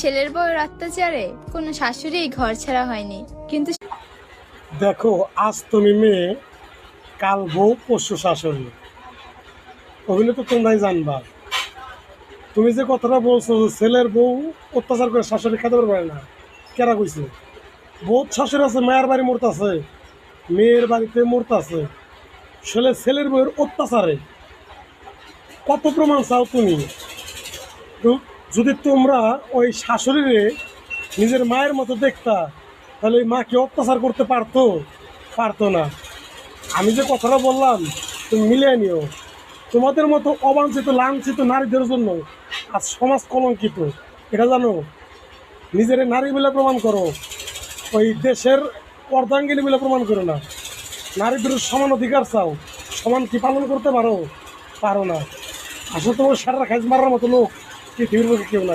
ছেলের বউয়ের অত্যাচারে কোনো শাশুড়ি ঘর ছাড়া হয়নি, কিন্তু দেখো, আজ তুমি মেয়ে, কাল বউ, পরশু শাশুড়ি। ওগুলো তো তোমরাই জানবা। তুমি যে কথাটা বলছো যে ছেলের বউ অত্যাচার করে শাশুড়ি খেতে পারবে না, কেরা কইছে? বহুত শাশুড়ি আছে মায়ের বাড়ি মরতাছে, মেয়ের বাড়িতে মরতাছে, ছেলের বউয়ের অত্যাচারে। কত প্রমাণ চাও তুমি? তো যদি তোমরা ওই শাশুড়িরে নিজের মায়ের মতো দেখতা, তাহলে ওই মাকে অত্যাচার করতে পারতো? পারতো না। আমি যে কথাটা বললাম তুমি মিলিয়ে নিও। তোমাদের মতো অবাঞ্ছিত লাঞ্ছিত নারীদের জন্য আজ সমাজ কলঙ্কিত, এটা জানো? নিজের নারী বলে প্রমাণ করো, ওই দেশের অর্ধাঙ্গিনী বলে প্রমাণ করো না। নারীদের সমান অধিকার চাও, সমান কি পালন করতে পারো? পারো না। আসলে তোমার সারা খাইজ মারার মতো লোক পৃথিবীর বুকে কেউ না।